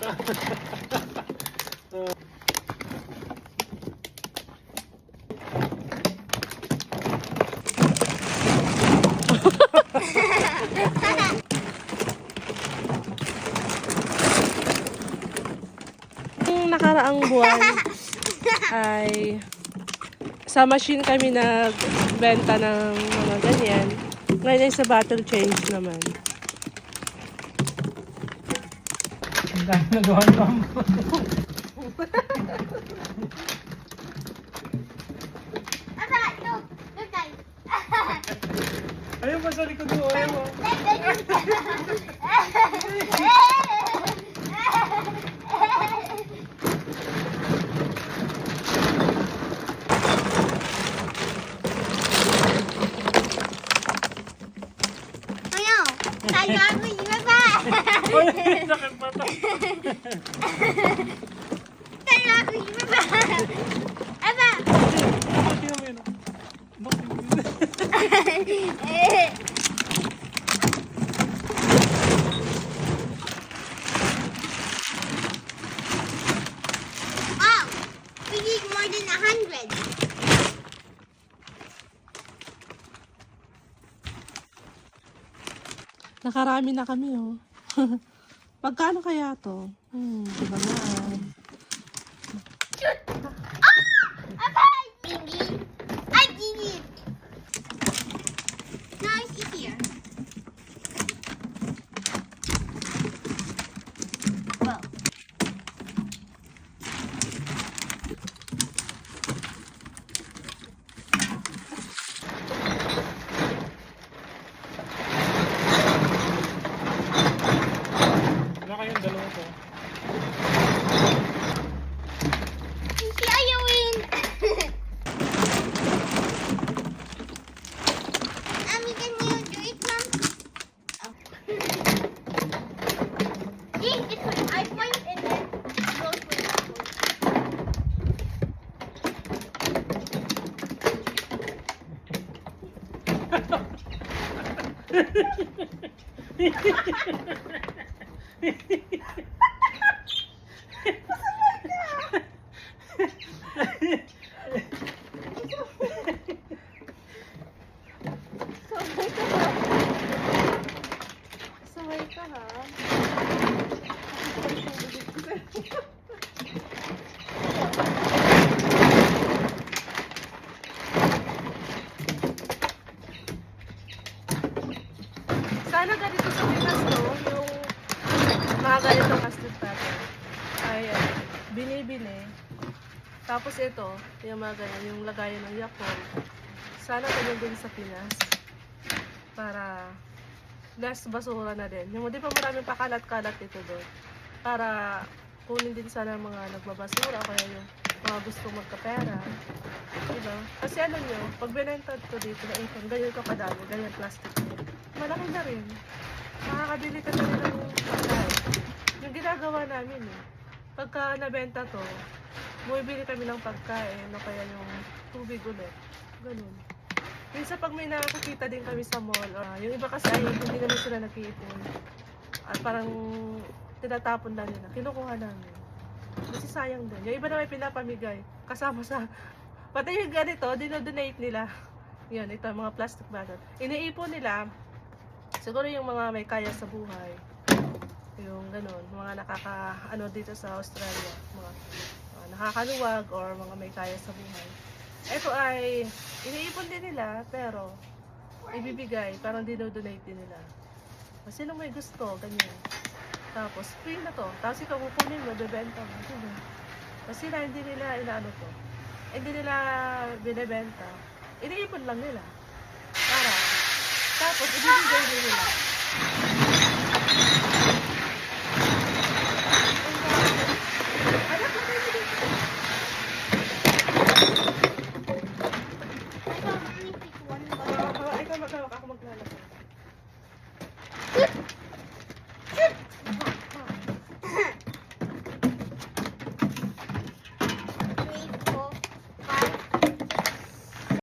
Yung nakaraang buwan ay sa machine kami nagbenta ng mga ganyan. Ngayon ay sa bottle change naman. Ang dami nagawa mo. Ayun pa sa likod mo, ayaw mo. Tayo ako yung iba. Ay, sakit pa to. Tayo ako yung iba. Aba. Bakit mo yun? Oh, we need more than 100. Nakarami na kami, oh. Pagkano kaya to? Diba nga? Aba, Gigi. Ay, Gigi. No, it's easier. Well. Wala kayong dalawa to. Si Ayawin. Can you do it, Mom? Oh. See, it's when I point and then it goes with that one. Saway ka, ha? Sana ganito sa Pinas, no? Yung mga ganitong custard pattern. Ay, binibili. Tapos ito, yung mga ganyan, yung lagayan ng Yakult. Sana ganyan din sa Pinas. Para less basura na din. Yung di pa maraming pakalat-kalat ito doon. Para kunin din sana mga nagbabasura o kaya yung mga gusto magkapera. Diba? Kasi ano nyo, pag binenta ito dito na income, ganyan ka kadami, ganyan plastic. Malaki na rin. Makakabili ka na rin ng pagkain. Yung ginagawa namin pagka nabenta to, bumibili kami ng pagkain o kaya yung tubig ulit. Ganun. Minsan pag may nakakita din kami sa mall, yung iba kasi ay hindi naman sila nag-iipon. At parang tinatapon lang nila. Kinukuha namin. Kasi sayang din. Yung iba na may pinapamigay. Kasama sa... Pati yung ganito, dinodonate nila. Yan, ito, mga plastic bottle. Iniipon nila. Siguro yung mga may kaya sa buhay. Yung ganun. Mga ano dito sa Australia. Mga nakakaluwag or mga may kaya sa buhay. Ito ay iniipon din nila pero ibibigay, parang dinodonate din nila. Kasi nung may gusto, ganyan. Tapos free na to. Tapos ikaw kukunin mo, bebenta mo. Kasi na hindi nila inaano to. Hindi nila binebenta. Iniipon lang nila. Para. Tapos ibibigay din nila. Ako maglalagay.